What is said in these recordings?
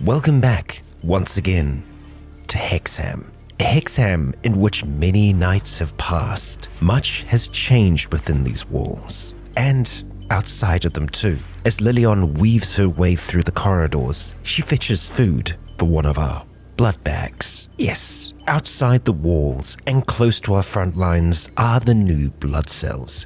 Welcome back, once again, to Hexham. A Hexham in which many nights have passed. Much has changed within these walls, and outside of them too. As Lilian weaves her way through the corridors, she fetches food for one of our blood bags. Yes, outside the walls and close to our front lines are the new blood cells.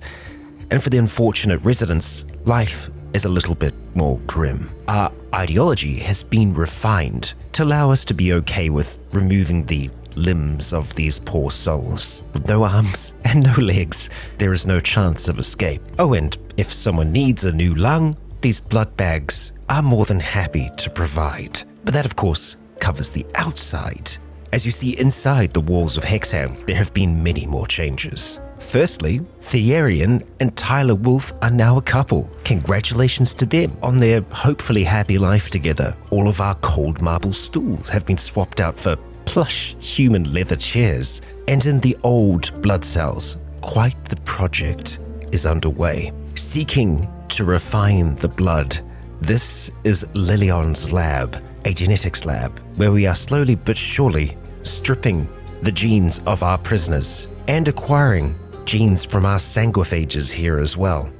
And for the unfortunate residents, life is a little bit more grim. Our ideology has been refined to allow us to be okay with removing the limbs of these poor souls. With no arms and no legs, there is no chance of escape. Oh, and if someone needs a new lung, these blood bags are more than happy to provide. But that, of course, covers the outside. As you see inside the walls of Hexham, there have been many more changes. Firstly, Therian and Tyler Wolf are now a couple. Congratulations to them on their hopefully happy life together. All of our cold marble stools have been swapped out for plush human leather chairs. And in the old blood cells, quite the project is underway. Seeking to refine the blood, this is Lilian's lab, a genetics lab, where we are slowly but surely stripping the genes of our prisoners and acquiring genes from our sanguophages here as well,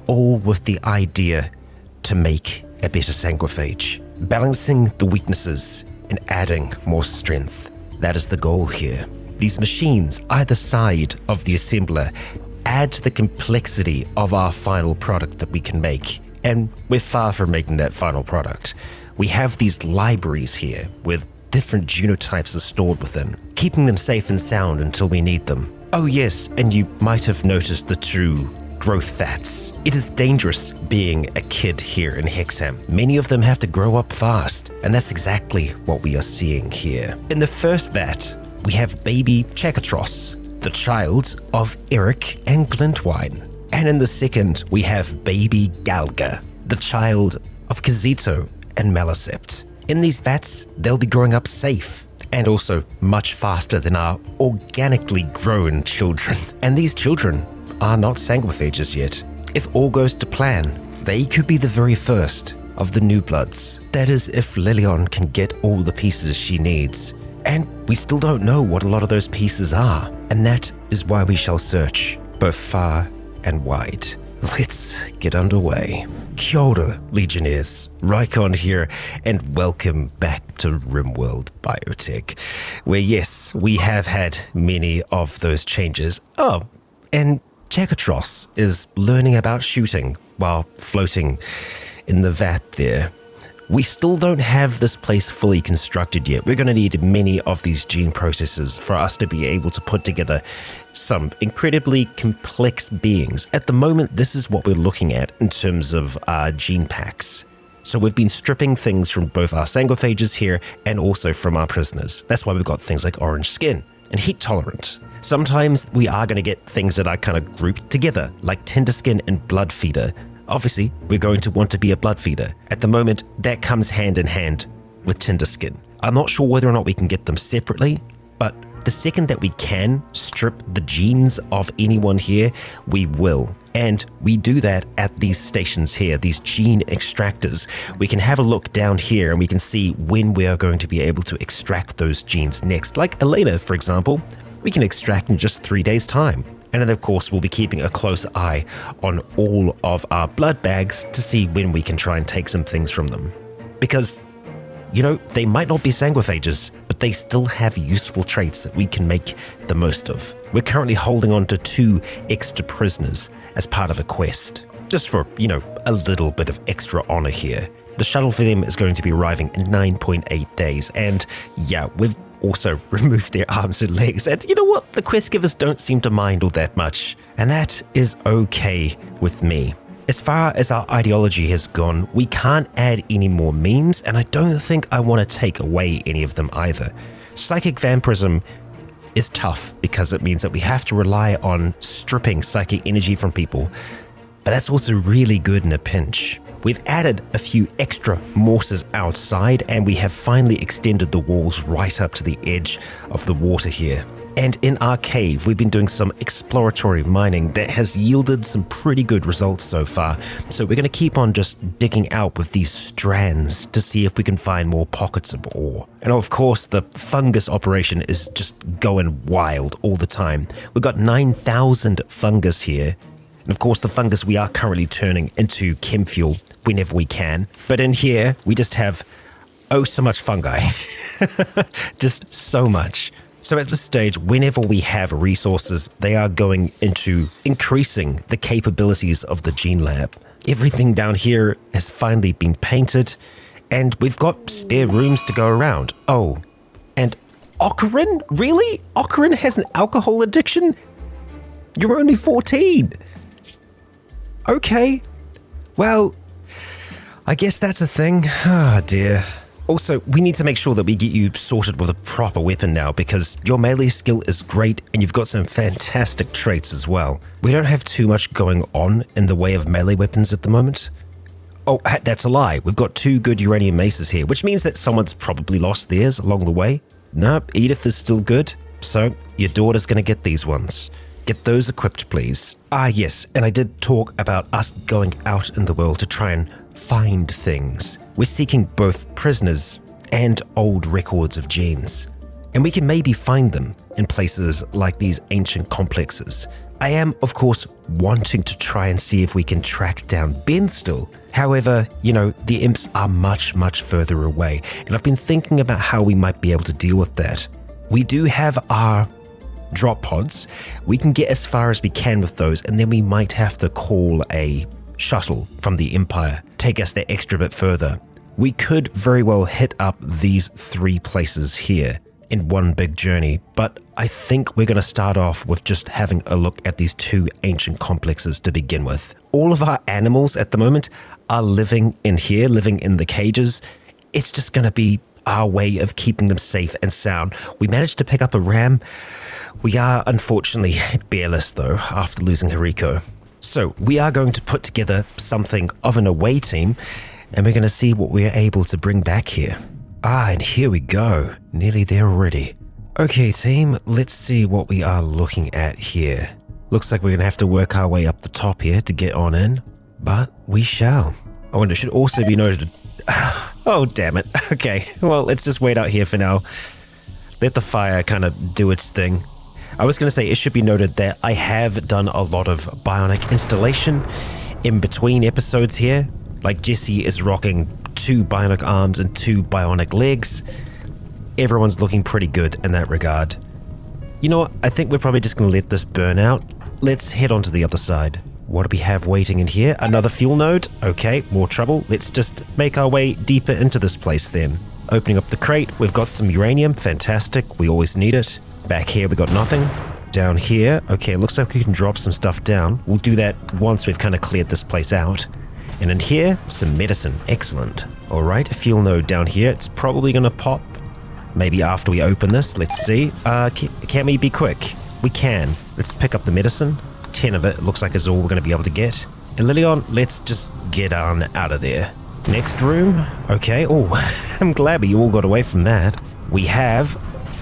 all with the idea to make a better sanguophage, balancing the weaknesses and adding more strength. That is the goal here. These machines, either side of the assembler, add to the complexity of our final product that we can make, and we're far from making that final product. We have these libraries here with different genotypes are stored within, keeping them safe and sound until we need them. Oh yes, and you might have noticed the true growth fats. It is dangerous being a kid here in Hexham. Many of them have to grow up fast, and that's exactly what we are seeing here. In the first vat, we have baby Chakatros, the child of Eric and Glintwine. And in the second, we have baby Galga, the child of Kazito and Malicept. In these vats, they'll be growing up safe and also much faster than our organically grown children. And these children are not sanguophages yet. If all goes to plan, they could be the very first of the new bloods. That is, if Lilian can get all the pieces she needs. And we still don't know what a lot of those pieces are. And that is why we shall search both far and wide. Let's get underway. Kia ora, Legionnaires. Rycon here, and welcome back to RimWorld Biotech, where yes, we have had many of those changes. Oh, and Chakatros is learning about shooting while floating in the vat there. We still don't have this place fully constructed yet. We're going to need many of these gene processes for us to be able to put together some incredibly complex beings. At the moment, this is what we're looking at in terms of our gene packs. So we've been stripping things from both our sanguophages here and also from our prisoners. That's why we've got things like orange skin and heat tolerant. Sometimes we are going to get things that are kind of grouped together, like tender skin and blood feeder. Obviously, we're going to want to be a blood feeder. At the moment, that comes hand in hand with tender skin. I'm not sure whether or not we can get them separately, but the second that we can strip the genes of anyone here, we will. And we do that at these stations here, these gene extractors. We can have a look down here and we can see when we are going to be able to extract those genes next. Like Elena, for example, we can extract in just 3 days' time. And then, of course, we'll be keeping a close eye on all of our blood bags to see when we can try and take some things from them. Because, you know, they might not be sanguophages, but they still have useful traits that we can make the most of. We're currently holding on to 2 extra prisoners as part of a quest, just for, you know, a little bit of extra honor here. The shuttle for them is going to be arriving in 9.8 days, and yeah, we've also removed their arms and legs, and you know what? The quest givers don't seem to mind all that much, and that is okay with me. As far as our ideology has gone, we can't add any more memes, and I don't think I want to take away any of them either. Psychic vampirism is tough because it means that we have to rely on stripping psychic energy from people, but that's also really good in a pinch. We've added a few extra morses outside, and we have finally extended the walls right up to the edge of the water here. And in our cave, we've been doing some exploratory mining that has yielded some pretty good results so far. So we're going to keep on just digging out with these strands to see if we can find more pockets of ore. And of course, the fungus operation is just going wild all the time. We've got 9,000 fungus here. And of course, the fungus we are currently turning into chem fuel whenever we can. But in here, we just have, oh, so much fungi. Just so much. So at this stage, whenever we have resources, they are going into increasing the capabilities of the gene lab. Everything down here has finally been painted, and we've got spare rooms to go around. Oh, and Ocarin? Really? Ocarin has an alcohol addiction? You're only 14. Okay. Well, I guess that's a thing. Ah, dear. Also, we need to make sure that we get you sorted with a proper weapon now because your melee skill is great and you've got some fantastic traits as well. We don't have too much going on in the way of melee weapons at the moment. Oh, that's a lie. We've got 2 good uranium maces here, which means that someone's probably lost theirs along the way. Nope, Edith is still good. So, your daughter's gonna get these ones. Get those equipped, please. Ah, yes, and I did talk about us going out in the world to try and find things. We're seeking both prisoners and old records of genes, and we can maybe find them in places like these ancient complexes. I am, of course, wanting to try and see if we can track down Ben still. However, you know, the imps are much, much further away, and I've been thinking about how we might be able to deal with that. We do have our drop pods. We can get as far as we can with those, and then we might have to call a shuttle from the Empire, take us that extra bit further. We could very well hit up these 3 places here in one big journey, but I think we're going to start off with just having a look at these 2 ancient complexes to begin with. All of our animals at the moment are living in here, living in the cages. It's just going to be our way of keeping them safe and sound. We managed to pick up a ram. We are unfortunately bearless though after losing Hariko. So we are going to put together something of an away team, and we're going to see what we're able to bring back here. Ah, and here we go. Nearly there already. Okay, team, let's see what we are looking at here. Looks like we're going to have to work our way up the top here to get on in, but we shall. Oh, and it should also be noted... Oh, damn it. Okay, well, let's just wait out here for now. Let the fire kind of do its thing. I was going to say, it should be noted that I have done a lot of bionic installation in between episodes here. Like Jesse is rocking 2 bionic arms and 2 bionic legs. Everyone's looking pretty good in that regard. You know what? I think we're probably just going to let this burn out. Let's head on to the other side. What do we have waiting in here? Another fuel node? Okay, more trouble. Let's just make our way deeper into this place then. Opening up the crate, we've got some uranium. Fantastic. We always need it. Back here, we got nothing. Down here, okay, looks like we can drop some stuff down. We'll do that once we've kind of cleared this place out. And in here, some medicine. Excellent. All right, a fuel node down here. It's probably going to pop. Maybe after we open this. Let's see. Can we be quick? We can. Let's pick up the medicine. 10 of it looks like is all we're going to be able to get. And Lilion, let's just get on out of there. Next room. Okay. Oh, I'm glad we all got away from that. We have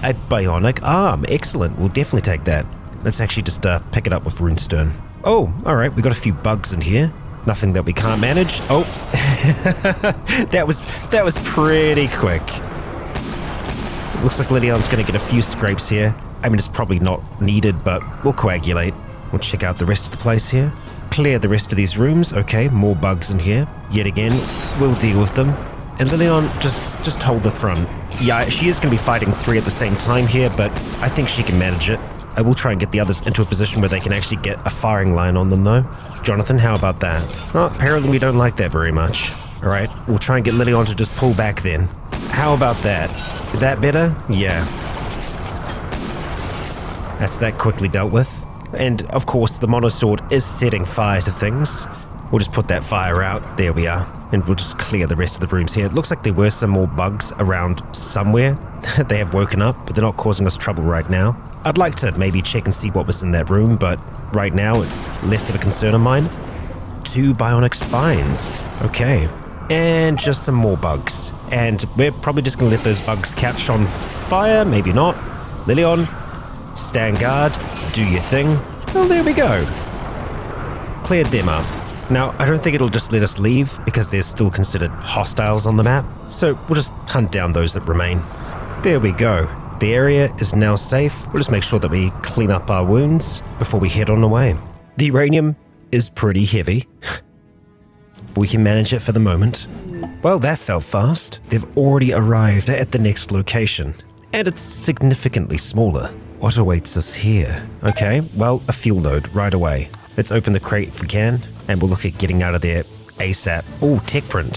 a bionic arm. Excellent. We'll definitely take that. Let's actually just pick it up with runestone. Oh, all right. We got a few bugs in here. Nothing that we can't manage. Oh, that was pretty quick. Looks like Lilion's going to get a few scrapes here. I mean, it's probably not needed, but we'll coagulate. We'll check out the rest of the place here. Clear the rest of these rooms. Okay, more bugs in here. Yet again, we'll deal with them. And Lilion, just hold the front. Yeah, she is going to be fighting 3 at the same time here, but I think she can manage it. I will try and get the others into a position where they can actually get a firing line on them, though. Jonathan, how about that? Well, apparently we don't like that very much. All right, we'll try and get Lilion to just pull back then. How about that? Is that better? Yeah. That's that quickly dealt with. And, of course, the monosword is setting fire to things. We'll just put that fire out. There we are. And we'll just clear the rest of the rooms here. It looks like there were some more bugs around somewhere. They have woken up, but they're not causing us trouble right now. I'd like to maybe check and see what was in that room, but right now it's less of a concern of mine. 2 bionic spines. Okay. And just some more bugs. And we're probably just going to let those bugs catch on fire. Maybe not. Lilion, stand guard, do your thing. Well, there we go. Cleared them up. Now, I don't think it'll just let us leave because they're still considered hostiles on the map, so we'll just hunt down those that remain. There we go. The area is now safe. We'll just make sure that we clean up our wounds before we head on away. The uranium is pretty heavy. We can manage it for the moment. Well, that felt fast. They've already arrived at the next location, and it's significantly smaller. What awaits us here? Okay, well, a fuel node right away. Let's open the crate if we can, and we'll look at getting out of there ASAP. Oh, tech print.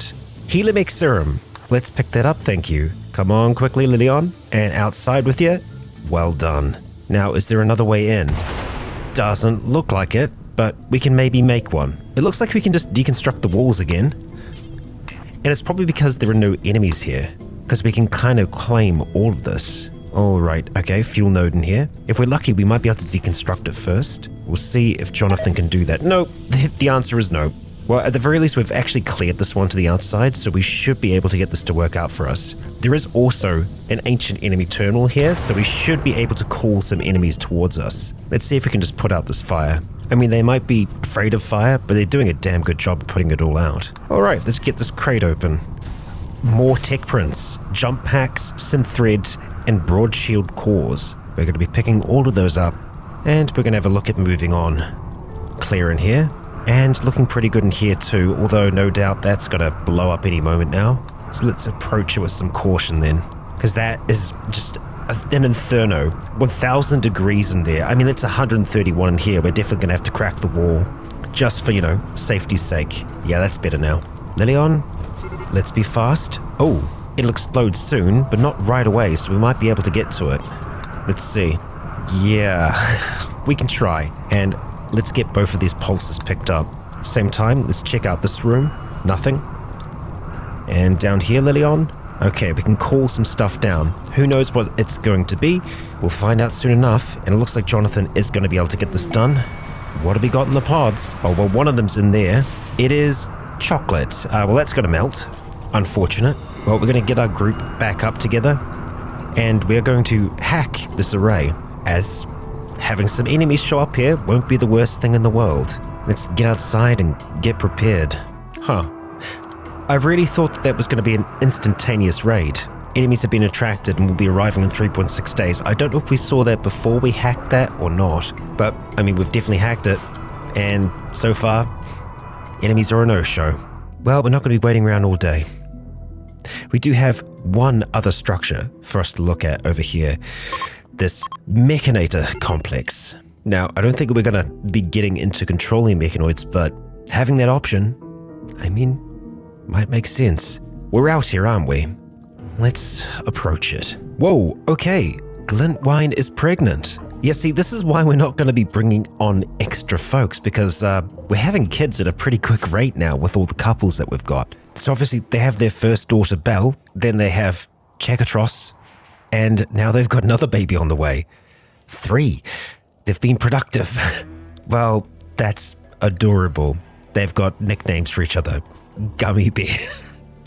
Helimex serum. Let's pick that up, thank you. Come on quickly, Lilion. And outside with you. Well done. Now, is there another way in? Doesn't look like it, but we can maybe make one. It looks like we can just deconstruct the walls again. And it's probably because there are no enemies here, because we can kind of claim all of this. Alright, okay, fuel node in here. If we're lucky, we might be able to deconstruct it first. We'll see if Jonathan can do that. Nope, the answer is no. Well, at the very least, we've actually cleared this one to the outside, so we should be able to get this to work out for us. There is also an ancient enemy terminal here, so we should be able to call some enemies towards us. Let's see if we can just put out this fire. I mean, they might be afraid of fire, but they're doing a damn good job of putting it all out. Alright, let's get this crate open. More tech prints, jump packs, synth thread, and broad shield cores. We're going to be picking all of those up, and we're going to have a look at moving on. Clear in here, and looking pretty good in here too, although no doubt that's going to blow up any moment now. So let's approach it with some caution then, because that is just an inferno. 1,000 degrees in there. I mean, it's 131 in here. We're definitely going to have to crack the wall, just for, safety's sake. Yeah, that's better now. Lilion, let's be fast. Oh, it'll explode soon, but not right away, so we might be able to get to it. Let's see. Yeah, we can try. And let's get both of these pulses picked up. Same time, let's check out this room. Nothing. And down here, Lilion. Okay, we can call some stuff down. Who knows what it's going to be? We'll find out soon enough, and it looks like Jonathan is going to be able to get this done. What have we got in the pods? Oh, well, one of them's in there. It is chocolate. Well, that's going to melt. Unfortunate. Well, we're going to get our group back up together, and we're going to hack this array, as having some enemies show up here won't be the worst thing in the world. Let's get outside and get prepared. Huh. I really thought that was going to be an instantaneous raid. Enemies have been attracted and will be arriving in 3.6 days. I don't know if we saw that before we hacked that or not, but I mean, we've definitely hacked it, and so far, enemies are a no-show. Well, we're not going to be waiting around all day. We do have one other structure for us to look at over here. This Machinator complex. Now, I don't think we're going to be getting into controlling mechanoids, but having that option, I mean, might make sense. We're out here, aren't we? Let's approach it. Whoa, okay. Glintwine is pregnant. Yeah, see, this is why we're not going to be bringing on extra folks, because we're having kids at a pretty quick rate now with all the couples that we've got. So obviously they have their first daughter, Belle, then they have Chakatros, and now they've got another baby on the way. 3. They've been productive. Well, that's adorable. They've got nicknames for each other. Gummy bear.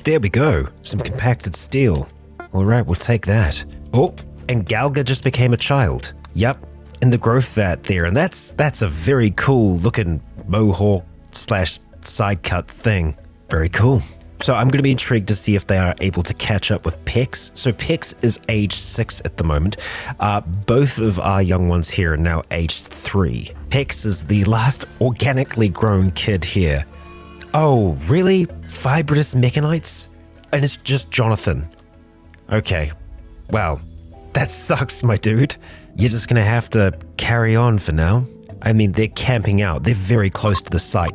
There we go. Some compacted steel. All right, we'll take that. Oh, and Galga just became a child. Yep, in the growth vat there, and that's a very cool looking mohawk / side cut thing. Very cool. So I'm going to be intrigued to see if they are able to catch up with Pex. So Pex is age 6 at the moment. Both of our young ones here are now age 3. Pex is the last organically grown kid here. Oh, really? Fibrous mechanites? And it's just Jonathan. Okay. Well, that sucks, my dude. You're just gonna have to carry on for now. I mean, they're camping out. They're very close to the site.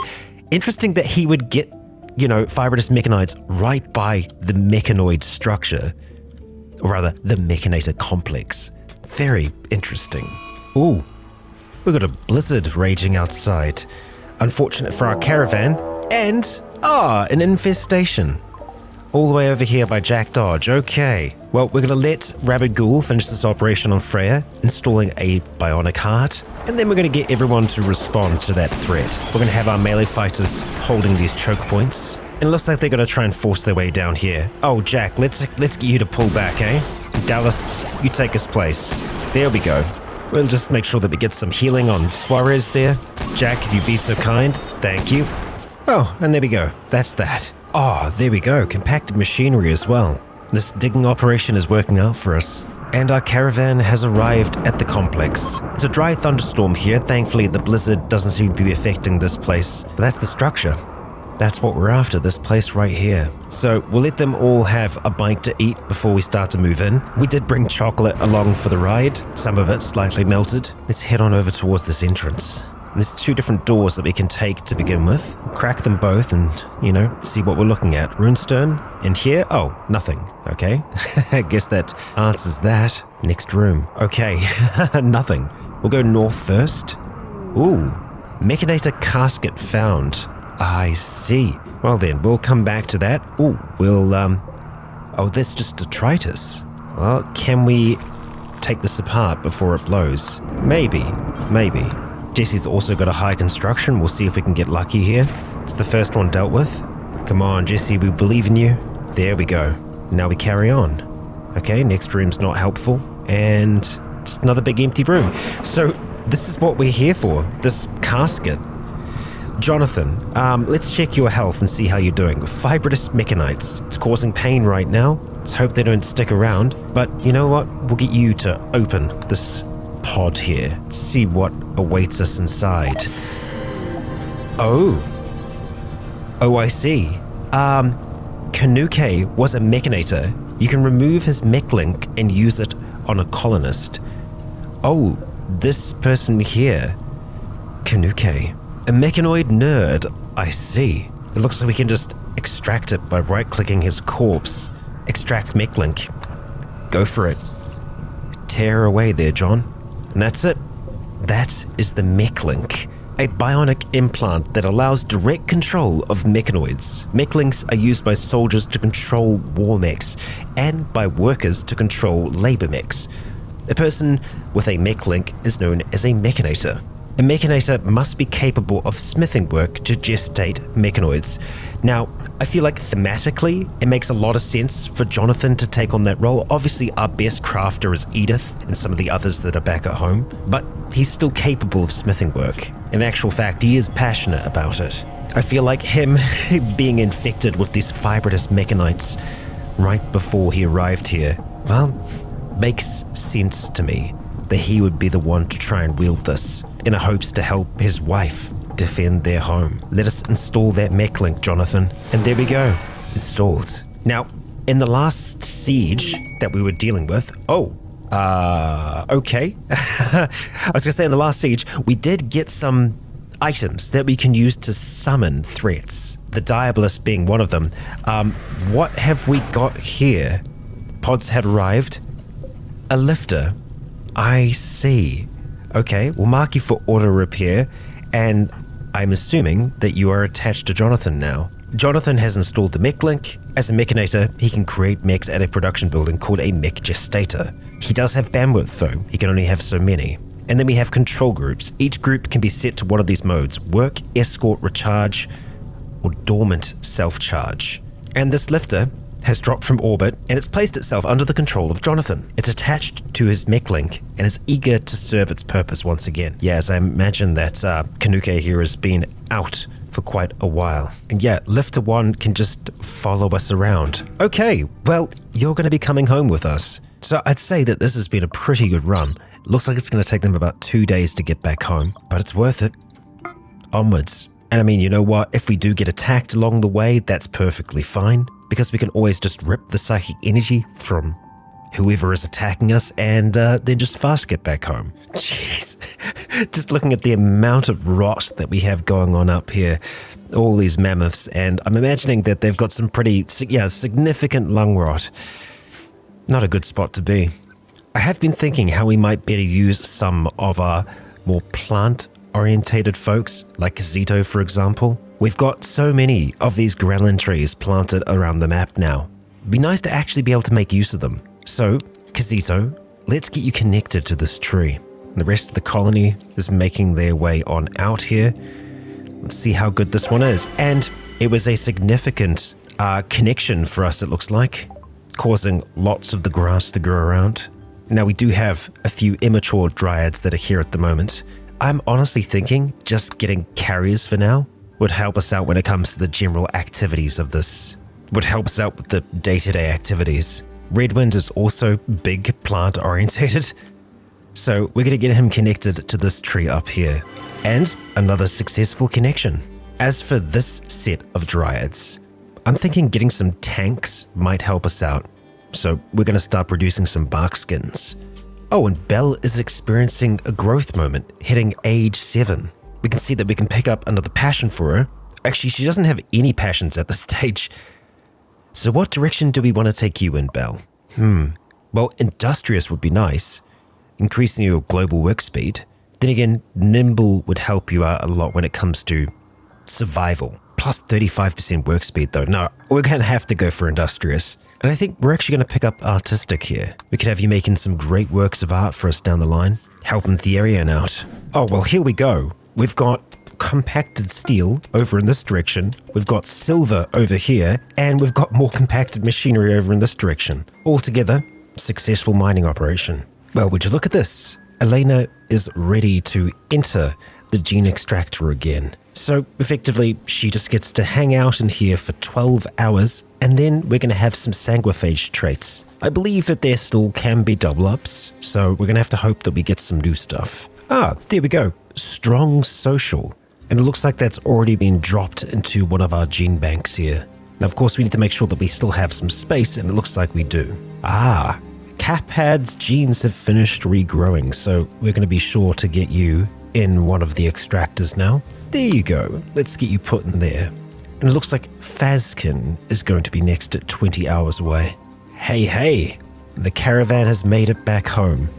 Interesting that he would get, fibrous mechanites right by the mechanoid structure. Or rather, the Machinator complex. Very interesting. Ooh, we've got a blizzard raging outside. Unfortunate for our caravan. And, an infestation. All the way over here by Jack Dodge. Okay. Well, we're going to let Rabid Ghoul finish this operation on Freya, installing a bionic heart, and then we're going to get everyone to respond to that threat. We're going to have our melee fighters holding these choke points, and it looks like they're going to try and force their way down here. Oh, Jack, let's get you to pull back, eh? Dallas, you take his place. There we go. We'll just make sure that we get some healing on Suarez there. Jack, if you'd be so kind. Thank you. Oh, and there we go. That's that. Oh, there we go. Compacted machinery as well. This digging operation is working out for us. And our caravan has arrived at the complex. It's a dry thunderstorm here. Thankfully, the blizzard doesn't seem to be affecting this place. But that's the structure. That's what we're after, this place right here. So we'll let them all have a bite to eat before we start to move in. We did bring chocolate along for the ride. Some of it slightly melted. Let's head on over towards this entrance. There's 2 different doors that we can take to begin with. Crack them both and, see what we're looking at. Runestone. And here, oh, nothing. Okay. I guess that answers that. Next room. Okay. Nothing. We'll go north first. Ooh. Machinator casket found. I see. Well then, we'll come back to that. Ooh, we'll, oh, that's just detritus. Well, can we take this apart before it blows? Maybe. Jesse's also got a high construction. We'll see if we can get lucky here. It's the first one dealt with. Come on, Jesse, we believe in you. There we go. Now we carry on. Okay, next room's not helpful. And just another big empty room. So this is what we're here for, this casket. Jonathan, let's check your health and see how you're doing. Fibrous mechanites. It's causing pain right now. Let's hope they don't stick around. But you know what? We'll get you to open this pod here. See what awaits us inside. Oh, I see. Kanuke was a mechanator. You can remove his mech link and use it on a colonist. Oh, this person here. Kanuke. A mechanoid nerd, I see. It looks like we can just extract it by right-clicking his corpse. Extract mech link. Go for it. Tear away there, John. And that's it. That is the mech link. A bionic implant that allows direct control of mechanoids. Mech links are used by soldiers to control war mechs and by workers to control labor mechs. A person with a mech link is known as a mechanator. A mechanator must be capable of smithing work to gestate mechanoids. Now, I feel like thematically, it makes a lot of sense for Jonathan to take on that role. Obviously, our best crafter is Edith and some of the others that are back at home, but he's still capable of smithing work. In actual fact, he is passionate about it. I feel like him being infected with these fibrous mechanites right before he arrived here, well, makes sense to me that he would be the one to try and wield this in hopes to help his wife defend their home. Let us install that mech link, Jonathan. And there we go, installed. Now, in the last siege that we were dealing with, okay. I was gonna say in the last siege, we did get some items that we can use to summon threats. The Diabolist being one of them. What have we got here? Pods had arrived. A lifter. I see. Okay, we'll mark you for auto repair, and I'm assuming that you are attached to Jonathan now. Jonathan has installed the mech link. As a mechanator, he can create mechs at a production building called a mech gestator. He does have bandwidth though, he can only have so many. And then we have control groups. Each group can be set to one of these modes: work, escort, recharge, or dormant self-charge. And this lifter has dropped from orbit and it's placed itself under the control of Jonathan. It's attached to his mech link and is eager to serve its purpose once again. Yeah, as I imagine that Kanuke here has been out for quite a while. And yeah, Lifter 1 can just follow us around. Okay, well, you're going to be coming home with us. So I'd say that this has been a pretty good run. It looks like it's going to take them about 2 days to get back home, but it's worth it. Onwards. And I mean, you know what? If we do get attacked along the way, that's perfectly fine, because we can always just rip the psychic energy from whoever is attacking us and then just fast get back home. Jeez. Just looking at the amount of rot that we have going on up here, all these mammoths, and I'm imagining that they've got some pretty, significant lung rot. Not a good spot to be. I have been thinking how we might better use some of our more plant-orientated folks, like Kazito, for example. We've got so many of these Grelin trees planted around the map now. It'd be nice to actually be able to make use of them. So, Kazito, let's get you connected to this tree. The rest of the colony is making their way on out here. Let's see how good this one is. And it was a significant connection for us, it looks like, causing lots of the grass to grow around. Now we do have a few immature dryads that are here at the moment. I'm honestly thinking just getting carriers for now would help us out when it comes to the general activities of this. Would help us out with the day-to-day activities. Redwind is also big plant orientated, so we're going to get him connected to this tree up here. And another successful connection. As for this set of dryads, I'm thinking getting some tanks might help us out. So we're going to start producing some bark skins. Oh, and Belle is experiencing a growth moment, hitting age 7. We can see that we can pick up another passion for her. Actually, she doesn't have any passions at this stage. So what direction do we want to take you in, Belle? Well, industrious would be nice, increasing your global work speed. Then again, nimble would help you out a lot when it comes to survival. Plus 35% work speed though. No, we're going to have to go for industrious. And I think we're actually going to pick up artistic here. We could have you making some great works of art for us down the line, helping Therian out. Oh, well, here we go. We've got compacted steel over in this direction, we've got silver over here, and we've got more compacted machinery over in this direction. Altogether, successful mining operation. Well, would you look at this? Elena is ready to enter the gene extractor again. So effectively, she just gets to hang out in here for 12 hours, and then we're going to have some sanguophage traits. I believe that there still can be double ups, so we're going to have to hope that we get some new stuff. Ah, there we go. Strong social. And it looks like that's already been dropped into one of our gene banks here. Now, of course, we need to make sure that we still have some space, and it looks like we do. Ah, Capad's genes have finished regrowing, so we're going to be sure to get you in one of the extractors now. There you go. Let's get you put in there. And it looks like Fazkin is going to be next at 20 hours away. Hey, the caravan has made it back home.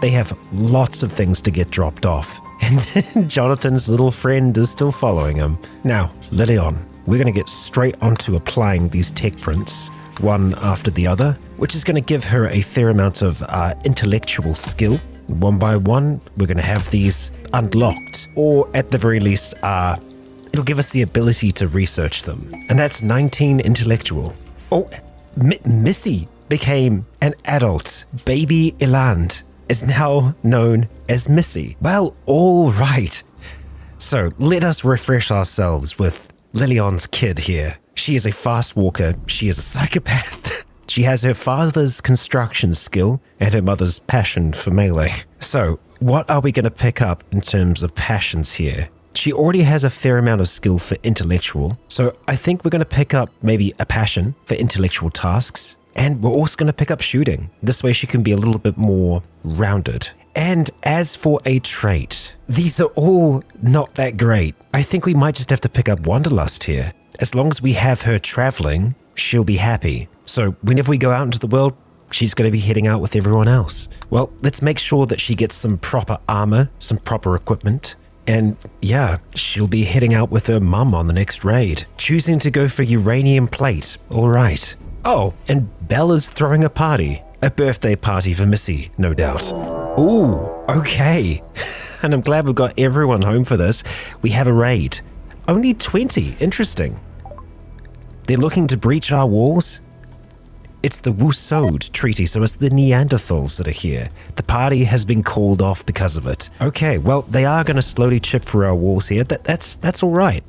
They have lots of things to get dropped off. And Jonathan's little friend is still following him. Now, Lilion, we're going to get straight onto applying these tech prints, one after the other, which is going to give her a fair amount of intellectual skill. One by one, we're going to have these unlocked, or at the very least, it'll give us the ability to research them. And that's 19 intellectual. Oh, Missy became an adult. Baby Eland is now known as Missy. Well, all right. So let us refresh ourselves with Lilion's kid here. She is a fast walker. She is a psychopath. She has her father's construction skill and her mother's passion for melee. So what are we going to pick up in terms of passions here? She already has a fair amount of skill for intellectual. So I think we're going to pick up maybe a passion for intellectual tasks. And we're also going to pick up shooting. This way she can be a little bit more rounded. And as for a trait, these are all not that great. I think we might just have to pick up Wanderlust here. As long as we have her traveling, she'll be happy. So whenever we go out into the world, she's going to be heading out with everyone else. Well, let's make sure that she gets some proper armor, some proper equipment. And yeah, she'll be heading out with her mum on the next raid. Choosing to go for uranium plate. All right. Oh, and Bella's throwing a party. A birthday party for Missy, no doubt. Ooh, okay. And I'm glad we've got everyone home for this. We have a raid. Only 20, interesting. They're looking to breach our walls? It's the Wusod Treaty, so it's the Neanderthals that are here. The party has been called off because of it. Okay, well, they are going to slowly chip through our walls here. That's all right.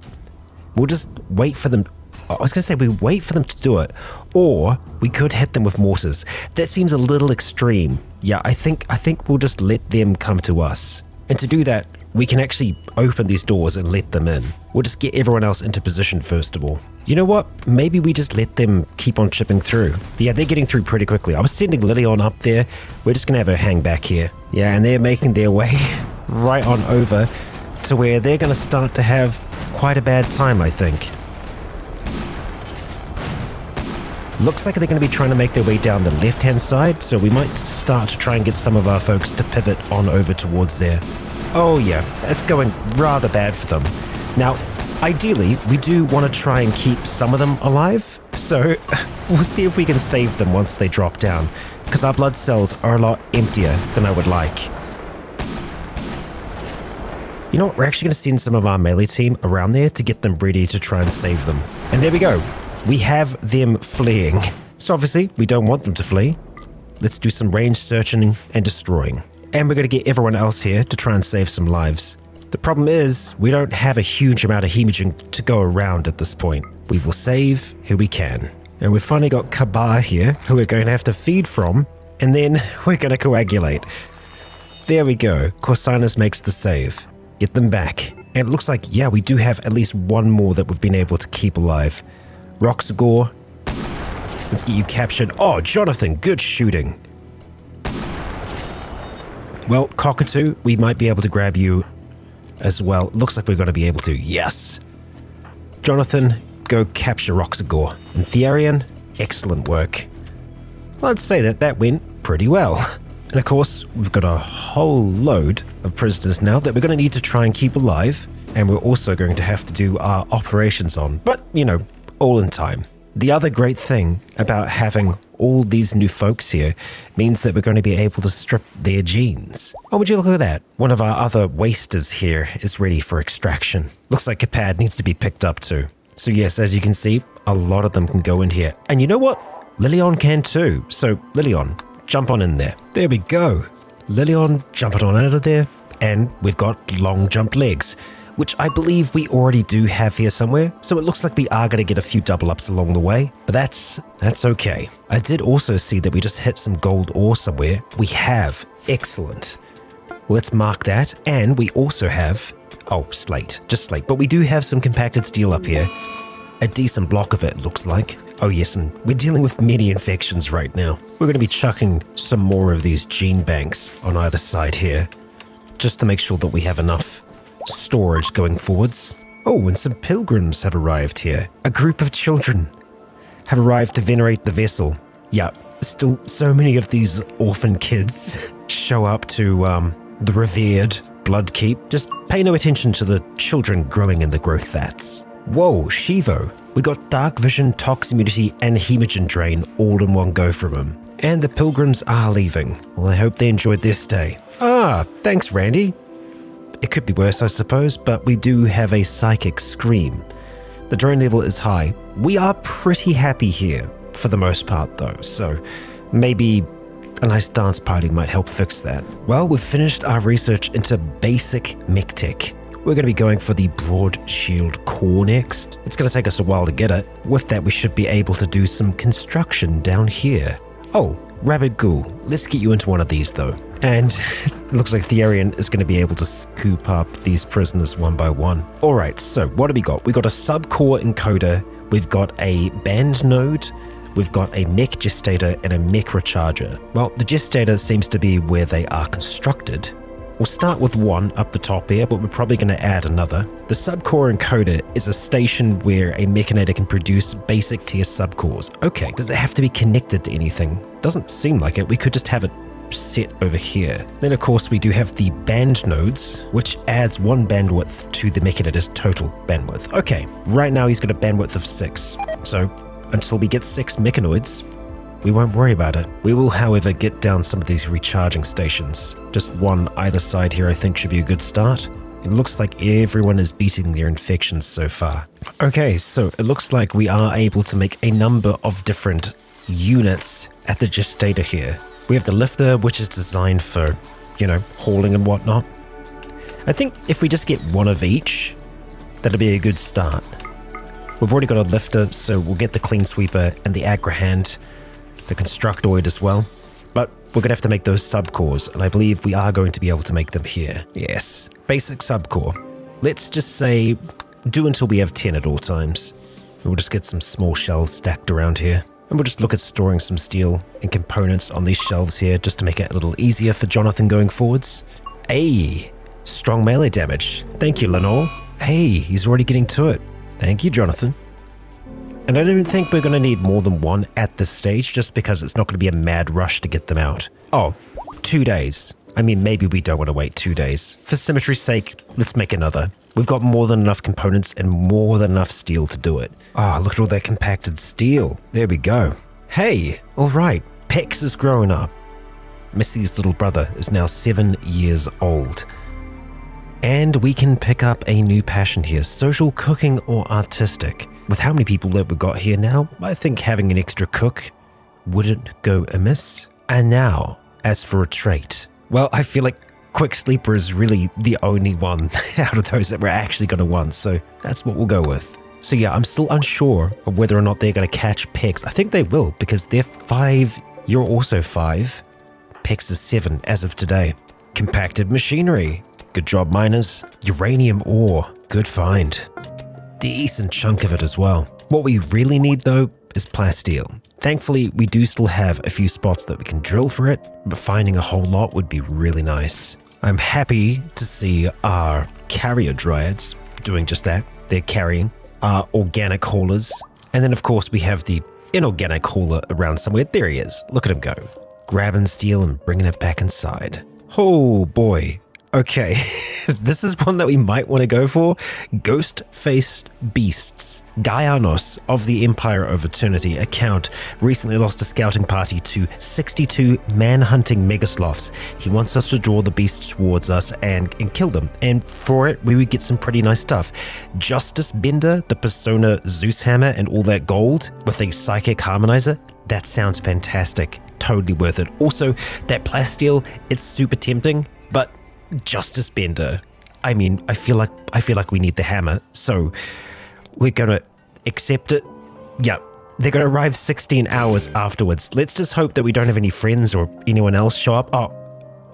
We'll just wait for them. I was going to say we wait for them to do it, or we could hit them with mortars. That seems a little extreme. Yeah, I think we'll just let them come to us. And to do that, we can actually open these doors and let them in. We'll just get everyone else into position first of all. You know what? Maybe we just let them keep on chipping through. Yeah, they're getting through pretty quickly. I was sending Lilion up there. We're just going to have her hang back here. Yeah, and they're making their way right on over to where they're going to start to have quite a bad time, I think. Looks like they're going to be trying to make their way down the left-hand side, so we might start to try and get some of our folks to pivot on over towards there. Oh yeah, that's going rather bad for them. Now, ideally, we do want to try and keep some of them alive, so we'll see if we can save them once they drop down, because our blood cells are a lot emptier than I would like. You know what, we're actually going to send some of our melee team around there to get them ready to try and save them. And there we go. We have them fleeing. So obviously, we don't want them to flee. let's do some range searching and destroying. And we're going to get everyone else here to try and save some lives. The problem is, we don't have a huge amount of hemorrhaging to go around at this point. We will save who we can. And we've finally got Kabar here, who we're going to have to feed from, and then we're going to coagulate. There we go. Corsinus makes the save. Get them back. And it looks like, yeah, we do have at least one more that we've been able to keep alive. Roxagore, let's get you captured. Oh, Jonathan, good shooting. Well, Cockatoo, we might be able to grab you as well. Looks like we're going to be able to. Yes. Jonathan, go capture Roxagore. And Therian, excellent work. Well, I'd say that went pretty well. And of course, we've got a whole load of prisoners now that we're going to need to try and keep alive. And we're also going to have to do our operations on. But, you know, all in time. The other great thing about having all these new folks here means that we're going to be able to strip their genes. Oh, would you look at that? One of our other wasters here is ready for extraction. Looks like Kapad needs to be picked up too. So yes, as you can see, a lot of them can go in here. And you know what? Lilion can too. So Lilion, jump on in there. There we go. Lilion jumping on out of there. And we've got long jump legs, which I believe we already do have here somewhere, so it looks like we are going to get a few double ups along the way, but that's okay. I did also see that we just hit some gold ore somewhere. We have. Excellent. Let's mark that, and we also have, slate, just slate, but we do have some compacted steel up here. A decent block of it, looks like. Oh yes, and we're dealing with many infections right now. We're going to be chucking some more of these gene banks on either side here, just to make sure that we have enough storage going forwards. Oh, and some pilgrims have arrived here. A group of children have arrived to venerate the vessel. Yeah, still so many of these orphan kids show up to the revered Bloodkeep. Just pay no attention to the children growing in the growth vats. Whoa, Shivo. We got Dark Vision, Tox Immunity, and Hemogen Drain all in one go from him. And the pilgrims are leaving. Well, I hope they enjoyed their stay. Ah, thanks, Randy. It could be worse, I suppose, but we do have a Psychic Scream. The drone level is high. We are pretty happy here, for the most part though, so maybe a nice dance party might help fix that. Well, we've finished our research into basic mech tech. We're going to be going for the Broad Shield Core next. It's going to take us a while to get it. With that, we should be able to do some construction down here. Oh, Rabid Ghoul. Let's get you into one of these though. And it looks like Therian is going to be able to scoop up these prisoners one by one. Alright, so what do we got? We got a sub-core encoder, we've got a band node, we've got a mech gestator and a mech recharger. Well, the gestator seems to be where they are constructed. We'll start with one up the top here, but we're probably going to add another. The sub-core encoder is a station where a mechanator can produce basic tier sub-cores. Okay, does it have to be connected to anything? Doesn't seem like it. We could just have it set over here. Then of course we do have the band nodes, which adds one bandwidth to the mechanator's total bandwidth. Okay, right now he's got a bandwidth of 6. So until we get 6 mechanoids, we won't worry about it. We will, however, get down some of these recharging stations. Just one either side here I think should be a good start. It looks like everyone is beating their infections so far. Okay, so it looks like we are able to make a number of different units at the gestator here. We have the lifter, which is designed for, you know, hauling and whatnot. I think if we just get one of each, that'll be a good start. We've already got a lifter, so we'll get the clean sweeper and the agrahand, the constructoid as well. But we're going to have to make those subcores, and I believe we are going to be able to make them here. Yes, basic subcore. Let's just say do until we have 10 at all times. We'll just get some small shelves stacked around here. And we'll just look at storing some steel and components on these shelves here just to make it a little easier for Jonathan going forwards. Hey, strong melee damage. Thank you, Lenore. Hey, he's already getting to it. Thank you, Jonathan. And I don't think we're going to need more than one at this stage just because it's not going to be a mad rush to get them out. Oh, 2 days. I mean, maybe we don't want to wait 2 days. For symmetry's sake, let's make another. We've got more than enough components and more than enough steel to do it. Ah, look at all that compacted steel. There we go. Hey, all right, Pex is growing up. Missy's little brother is now 7 years old. And we can pick up a new passion here, social cooking or artistic. With how many people that we've got here now, I think having an extra cook wouldn't go amiss. And now, as for a trait, well, I feel like Quick Sleeper is really the only one out of those that we're actually going to want, so that's what we'll go with. So yeah, I'm still unsure of whether or not they're going to catch Pex. I think they will, because they're 5, you're also 5. Pex is 7 as of today. Compacted machinery. Good job, miners. Uranium ore. Good find. Decent chunk of it as well. What we really need though is plasteel. Thankfully, we do still have a few spots that we can drill for it, but finding a whole lot would be really nice. I'm happy to see our carrier dryads doing just that. They're carrying our organic haulers. And then of course we have the inorganic hauler around somewhere. There he is. Look at him go. Grabbing steel and bringing it back inside. Oh boy. Okay, this is one that we might want to go for. Ghost-faced beasts. Gaianos of the Empire of Eternity account recently lost a scouting party to 62 man-hunting megasloths. He wants us to draw the beasts towards us and kill them. And for it, we would get some pretty nice stuff. Justice Bender, the Persona Zeus Hammer, and all that gold with a Psychic Harmonizer. That sounds fantastic. Totally worth it. Also, that plasteel, it's super tempting, but Justice Bender. I mean, I feel like we need the hammer, so we're gonna accept it. Yeah, they're gonna arrive 16 hours afterwards. Let's just hope that we don't have any friends or anyone else show up. Oh,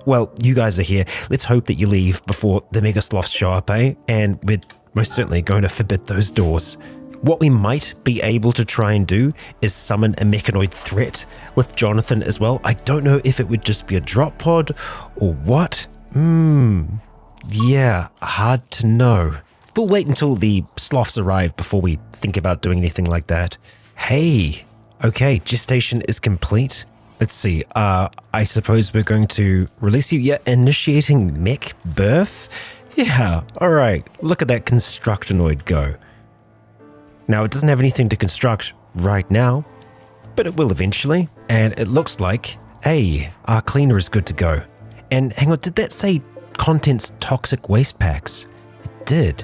well, you guys are here. Let's hope that you leave before the mega sloths show up, eh? And we're most certainly going to forbid those doors. What we might be able to try and do is summon a mechanoid threat with Jonathan as well. I don't know if it would just be a drop pod or what. Yeah, hard to know. We'll wait until the sloths arrive before we think about doing anything like that. Hey, okay, gestation is complete. Let's see, I suppose we're going to release you. Yeah, initiating mech birth? Yeah, alright, look at that constructonoid go. Now, it doesn't have anything to construct right now, but it will eventually. And it looks like, hey, our cleaner is good to go. And hang on, did that say contents toxic waste packs? It did.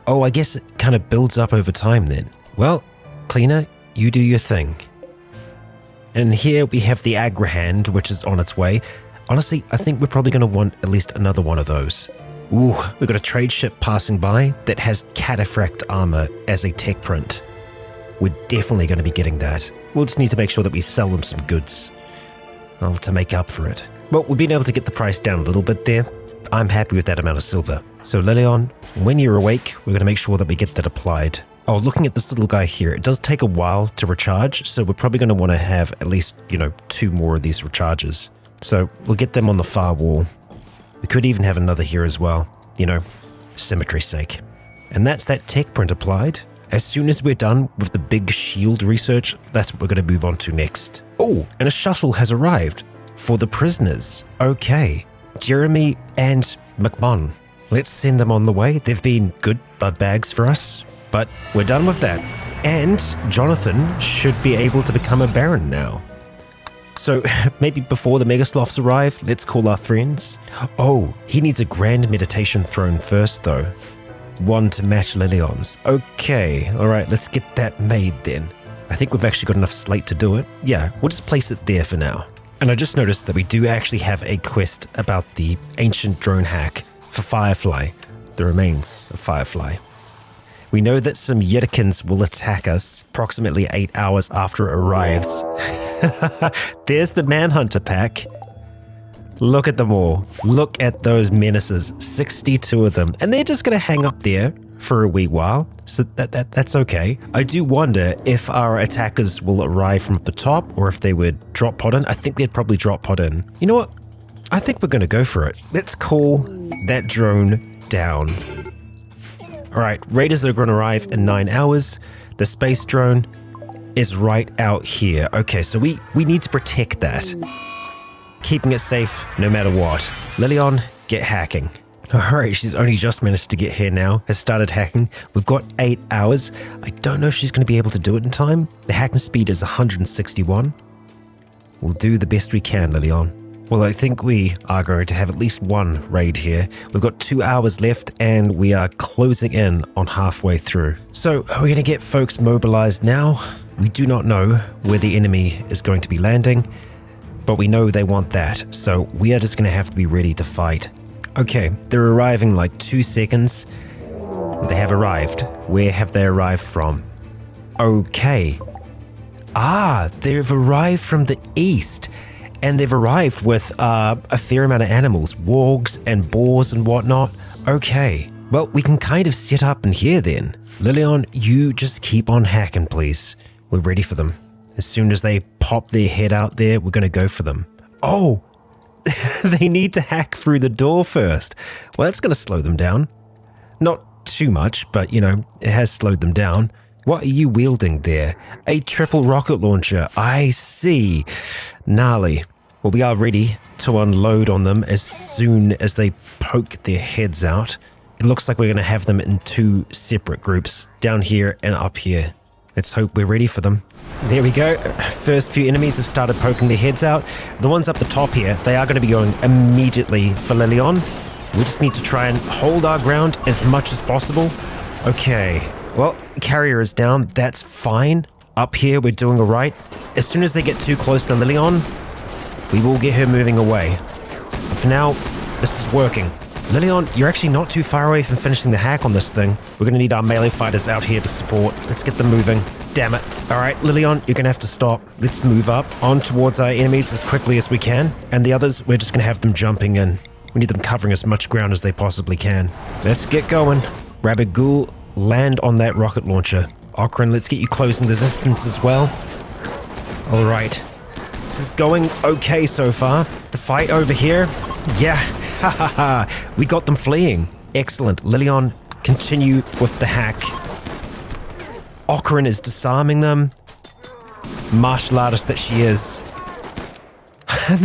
Oh, I guess it kind of builds up over time then. Well, cleaner, you do your thing. And here we have the Agrahand, which is on its way. Honestly, I think we're probably going to want at least another one of those. Ooh, we've got a trade ship passing by that has cataphract armor as a tech print. We're definitely going to be getting that. We'll just need to make sure that we sell them some goods. Oh, to make up for it. Well, we've been able to get the price down a little bit there. I'm happy with that amount of silver. So Lilion, when you're awake, we're going to make sure that we get that applied. Oh, looking at this little guy here, it does take a while to recharge, so we're probably going to want to have at least, 2 more of these recharges. So we'll get them on the far wall. We could even have another here as well, symmetry's sake. And that's that tech print applied. As soon as we're done with the big shield research, that's what we're going to move on to next. Oh, and a shuttle has arrived. For the prisoners. Okay. Jeremy and McMahon. Let's send them on the way. They've been good blood bags for us, but we're done with that. And Jonathan should be able to become a Baron now. So maybe before the Megasloths arrive, let's call our friends. Oh, he needs a grand meditation throne first though. One to match Lilion's. Okay, alright, let's get that made then. I think we've actually got enough slate to do it. Yeah, we'll just place it there for now. And I just noticed that we do actually have a quest about the ancient drone hack for Firefly, the remains of Firefly. We know that some Yidikins will attack us approximately 8 hours after it arrives. There's the Manhunter pack. Look at them all. Look at those menaces, 62 of them. And they're just going to hang up there for a wee while, so that's okay. I do wonder if our attackers will arrive from the top or if they would drop pod in. I think they'd probably drop pod in. You know what? I think we're going to go for it. Let's call that drone down. All right, raiders are going to arrive in 9 hours. The space drone is right out here. Okay, so we need to protect that. Keeping it safe no matter what. Lilion, get hacking. Alright, she's only just managed to get here now, has started hacking. We've got 8 hours. I don't know if she's going to be able to do it in time. The hacking speed is 161. We'll do the best we can, Lilion. Well, I think we are going to have at least one raid here. We've got 2 hours left and we are closing in on halfway through. So, are we going to get folks mobilized now? We do not know where the enemy is going to be landing. but we know they want that, so we are just gonna have to be ready to fight. Okay, they're arriving like 2 seconds. They have arrived. Where have they arrived from? Okay. Ah, they've arrived from the east, and they've arrived with a fair amount of animals, wargs and boars and whatnot. Okay, well, we can kind of set up in here then. Lilion, you just keep on hacking, please. We're ready for them. As soon as they pop their head out there, we're gonna go for them. Oh, they need to hack through the door first. Well, that's gonna slow them down. Not too much, but you know, it has slowed them down. What are you wielding there? A triple rocket launcher. I see. Gnarly. Well, we are ready to unload on them as soon as they poke their heads out. It looks like we're going to have them in 2 separate groups, down here and up here. Let's hope we're ready for them. There we go. First few enemies have started poking their heads out. The ones up the top here, they are going to be going immediately for Lilion. We just need to try and hold our ground as much as possible. Okay. Well, carrier is down. That's fine. Up here, we're doing all right. As soon as they get too close to Lilion, we will get her moving away. But for now, this is working. Lilion, you're actually not too far away from finishing the hack on this thing. We're going to need our melee fighters out here to support. Let's get them moving. Damn it. All right, Lilion, you're going to have to stop. Let's move up on towards our enemies as quickly as we can. And the others, we're just going to have them jumping in. We need them covering as much ground as they possibly can. Let's get going. Rabbit Ghoul, land on that rocket launcher. Okran, let's get you closing the distance as well. All right. This is going okay so far. The fight over here, yeah, ha ha ha. We got them fleeing. Excellent. Lilion, continue with the hack. Okran is disarming them. Martial artist that she is.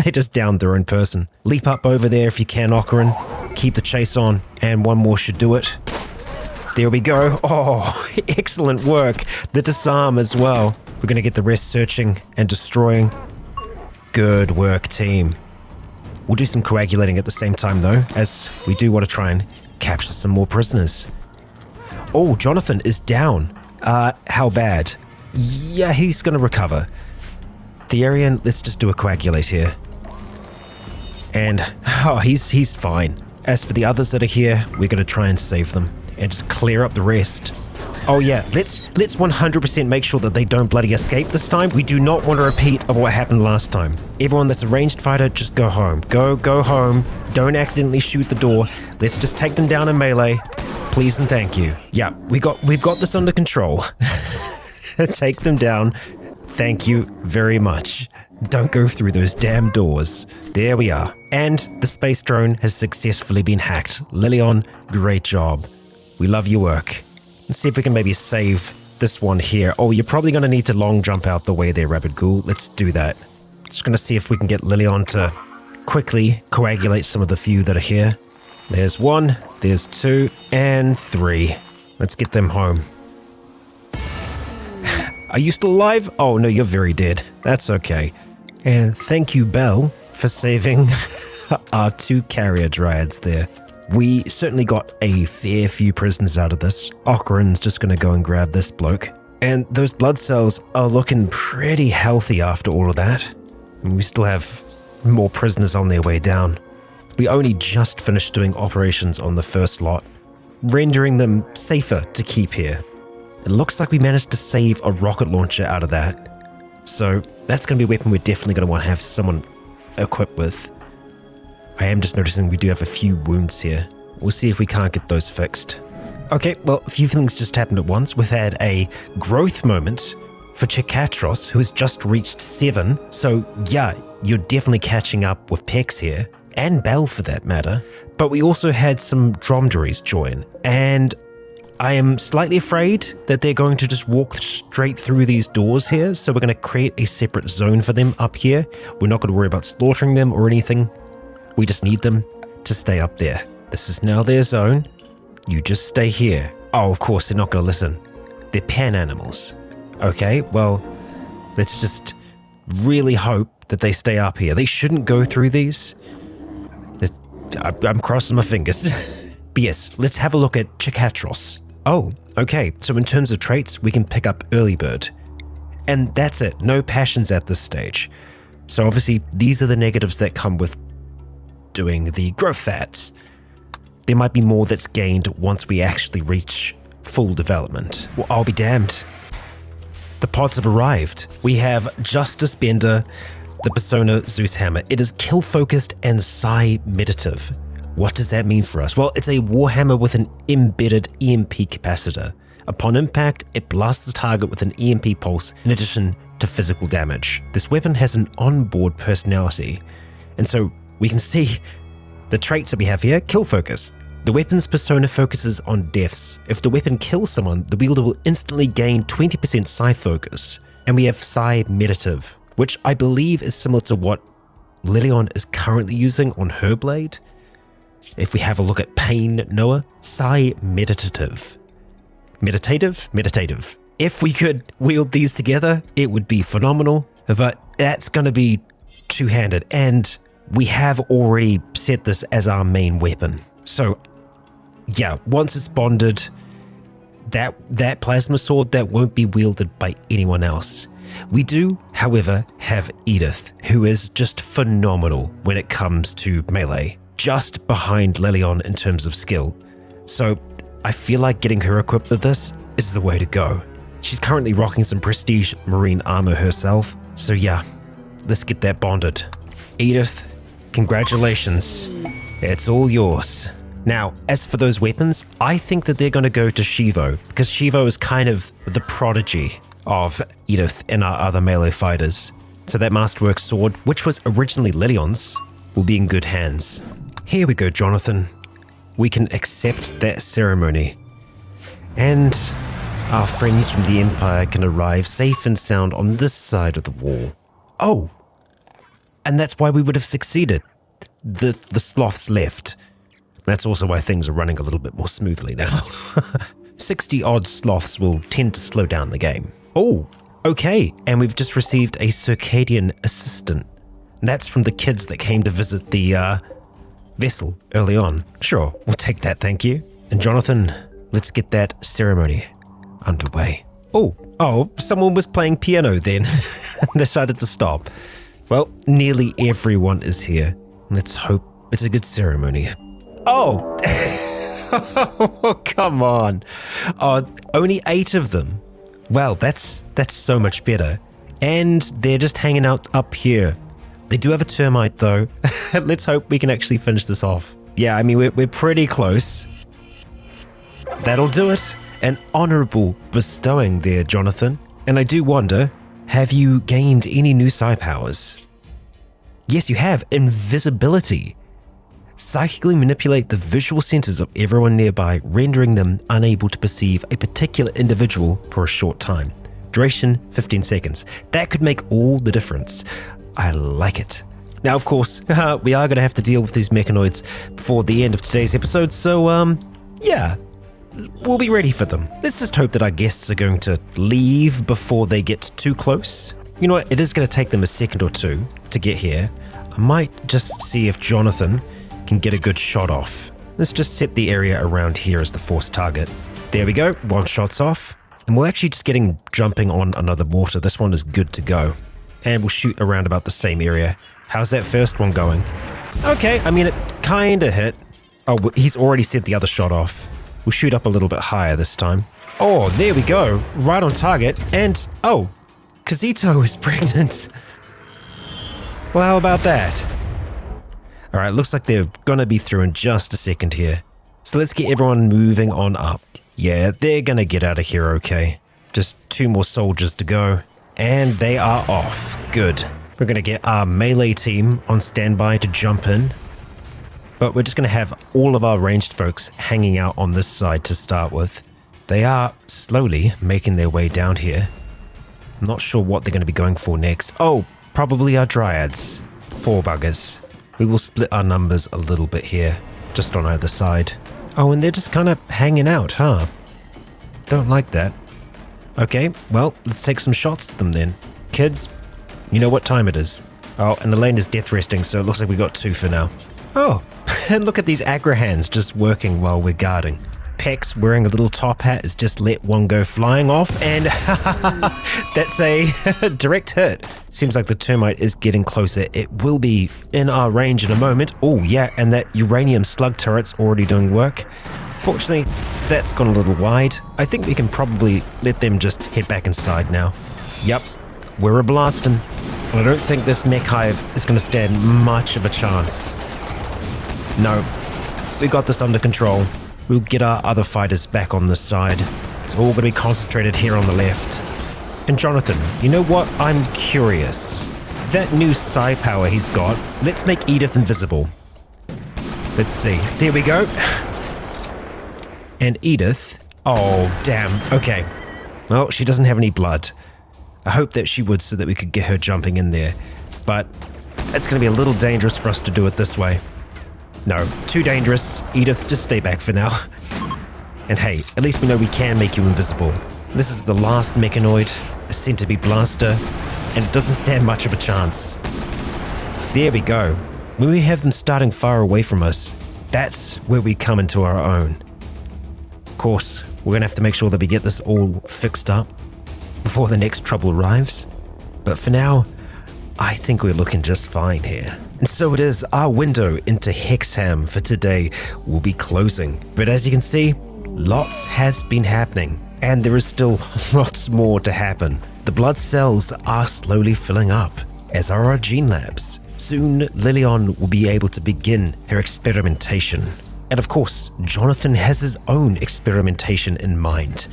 They just downed their own person. Leap up over there if you can, Okran. Keep the chase on, and one more should do it. There we go. Oh, excellent work. The disarm as well. We're going to get the rest searching and destroying. Good work, team. We'll do some coagulating at the same time, though, as we do want to try and capture some more prisoners. Oh, Jonathan is down. How bad? Yeah, he's going to recover. Therian, let's just do a coagulate here. And, oh, he's fine. As for the others that are here, we're going to try and save them and just clear up the rest. Oh yeah, let's 100% make sure that they don't bloody escape this time. We do not want a repeat of what happened last time. Everyone that's a ranged fighter, just go home. Go home. Don't accidentally shoot the door. Let's just take them down in melee. Please and thank you. Yeah, we've got this under control. Take them down. Thank you very much. Don't go through those damn doors. There we are. And the space drone has successfully been hacked. Lilion, great job. We love your work. Let's see if we can maybe save this one here. Oh, you're probably going to need to long jump out the way there, Rabbit Ghoul. Let's do that. Just going to see if we can get Lilion to quickly coagulate some of the few that are here. There's 1, there's 2, and 3. Let's get them home. Are you still alive? Oh, no, you're very dead. That's okay. And thank you, Belle, for saving our 2 carrier dryads there. We certainly got a fair few prisoners out of this. Okran's just going to go and grab this bloke. And those blood cells are looking pretty healthy after all of that. And we still have more prisoners on their way down. We only just finished doing operations on the first lot, rendering them safer to keep here. It looks like we managed to save a rocket launcher out of that. So that's going to be a weapon we're definitely going to want to have someone equipped with. I am just noticing we do have a few wounds here. We'll see if we can't get those fixed. Okay, well, a few things just happened at once. We've had a growth moment for Chikatros, who has just reached 7. So yeah, you're definitely catching up with Pex here, and Bell for that matter. But we also had some dromedaries join, and I am slightly afraid that they're going to just walk straight through these doors here. So we're going to create a separate zone for them up here. We're not going to worry about slaughtering them or anything. We just need them to stay up there. This is now their zone. You just stay here. Oh, of course, they're not going to listen. They're pan animals. Okay, well, let's just really hope that they stay up here. They shouldn't go through these. I'm crossing my fingers. But yes, let's have a look at Chikatros. Oh, okay, so in terms of traits, we can pick up Early Bird. And that's it, no passions at this stage. So obviously, these are the negatives that come with doing the growth fats. There might be more that's gained once we actually reach full development. Well, I'll be damned. The pods have arrived. We have Justice Bender, the Persona Zeus Hammer. It is kill focused and psi meditative. What does that mean for us? Well, it's a warhammer with an embedded EMP capacitor. Upon impact, it blasts the target with an EMP pulse in addition to physical damage. This weapon has an onboard personality, and so we can see the traits that we have here. Kill focus. The weapon's persona focuses on deaths. If the weapon kills someone, the wielder will instantly gain 20% psi focus. And we have psi meditative, which I believe is similar to what Lilion is currently using on her blade. If we have a look at Pain Noah, psi meditative. Meditative. If we could wield these together, it would be phenomenal, but that's going to be two-handed, and we have already set this as our main weapon. So yeah, once it's bonded, that plasma sword, that won't be wielded by anyone else. We do, however, have Edith, who is just phenomenal when it comes to melee, just behind Lilion in terms of skill. So I feel like getting her equipped with this is the way to go. She's currently rocking some prestige marine armor herself, so yeah, let's get that bonded. Edith, congratulations, it's all yours. Now, as for those weapons, I think that they're going to go to Shivo, because Shivo is kind of the prodigy of Edith and our other melee fighters. So that Masterwork sword, which was originally Lilion's, will be in good hands. Here we go, Jonathan. We can accept that ceremony. And our friends from the Empire can arrive safe and sound on this side of the wall. Oh, and that's why we would have succeeded. The sloths left. That's also why things are running a little bit more smoothly now. 60-odd sloths will tend to slow down the game. Oh, okay, and we've just received a circadian assistant. That's from the kids that came to visit the vessel early on. Sure, we'll take that, thank you. And Jonathan, let's get that ceremony underway. Oh, someone was playing piano then. They decided to stop. Well, nearly everyone is here. Let's hope it's a good ceremony. Oh, oh, come on. Oh, only 8 of them. Well, that's so much better. And they're just hanging out up here. They do have a termite though. Let's hope we can actually finish this off. Yeah, I mean, we're pretty close. That'll do it. An honorable bestowing there, Jonathan. And I do wonder, have you gained any new psi powers? Yes, you have. Invisibility. Psychically manipulate the visual centers of everyone nearby, rendering them unable to perceive a particular individual for a short time. Duration, 15 seconds. That could make all the difference. I like it. Now, of course, we are going to have to deal with these mechanoids before the end of today's episode, so, yeah, we'll be ready for them. Let's just hope that our guests are going to leave before they get too close. You know what, it is going to take them a second or two to get here. I might just see if Jonathan can get a good shot off. Let's just set the area around here as the force target. There we go, 1 shot's off. And we're actually just jumping on another mortar. This one is good to go. And we'll shoot around about the same area. How's that first one going? Okay, I mean, it kinda hit. Oh, he's already set the other shot off. We'll shoot up a little bit higher this time. Oh, there we go, right on target. And, oh, Kazito is pregnant. Well, how about that? Alright, looks like they're gonna be through in just a second here. So let's get everyone moving on up. Yeah, they're gonna get out of here okay. Just 2 more soldiers to go. And they are off. Good. We're gonna get our melee team on standby to jump in. But we're just gonna have all of our ranged folks hanging out on this side to start with. They are slowly making their way down here. I'm not sure what they're gonna be going for next. Oh, probably our dryads. Poor buggers. We will split our numbers a little bit here, just on either side. Oh, and they're just kind of hanging out, huh? Don't like that. Okay, well, let's take some shots at them then. Kids, you know what time it is. Oh, and Elaine is death resting, so it looks like we got 2 for now. Oh, and look at these aggro hands just working while we're guarding. Pex wearing a little top hat has just let one go flying off, and that's a direct hit. Seems like the termite is getting closer. It will be in our range in a moment. Oh yeah, and that uranium slug turret's already doing work. Fortunately, that's gone a little wide. I think we can probably let them just head back inside now. Yup, we're a blasting. And I don't think this mech hive is going to stand much of a chance. No, we got this under control. We'll get our other fighters back on this side. It's all going to be concentrated here on the left. And Jonathan, you know what? I'm curious. That new psi power he's got, let's make Edith invisible. Let's see. There we go. And Edith, oh damn, okay. Well, she doesn't have any blood. I hope that she would so that we could get her jumping in there. But it's going to be a little dangerous for us to do it this way. No, too dangerous. Edith, just stay back for now. And hey, at least we know we can make you invisible. This is the last mechanoid, a centipede blaster, and it doesn't stand much of a chance. There we go. When we have them starting far away from us, that's where we come into our own. Of course, we're going to have to make sure that we get this all fixed up before the next trouble arrives. But for now, I think we're looking just fine here. And so it is, our window into Hexham for today will be closing. But as you can see, lots has been happening, and there is still lots more to happen. The blood cells are slowly filling up, as are our gene labs. Soon, Lilion will be able to begin her experimentation. And of course, Jonathan has his own experimentation in mind.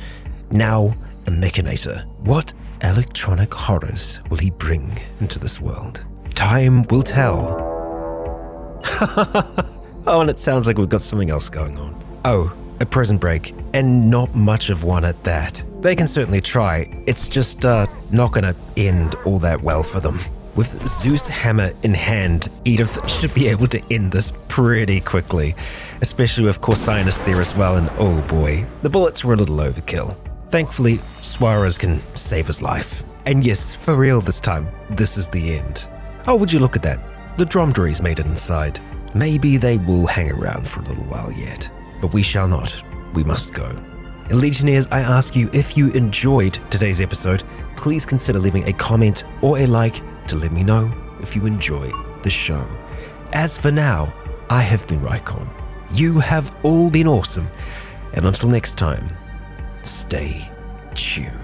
Now, a mechanator. What electronic horrors will he bring into this world? Time will tell. Oh, and it sounds like we've got something else going on. Oh, a prison break, and not much of one at that. They can certainly try, it's just not gonna end all that well for them. With Zeus hammer in hand, Edith should be able to end this pretty quickly, especially with Corsinus there as well, and oh boy, the bullets were a little overkill. Thankfully, Suarez can save his life. And yes, for real this time, this is the end. Oh, would you look at that? The dromedaries made it inside. Maybe they will hang around for a little while yet, but we shall not. We must go. And Legionnaires, I ask you, if you enjoyed today's episode, please consider leaving a comment or a like to let me know if you enjoy the show. As for now, I have been Rycon. You have all been awesome, and until next time, stay tuned.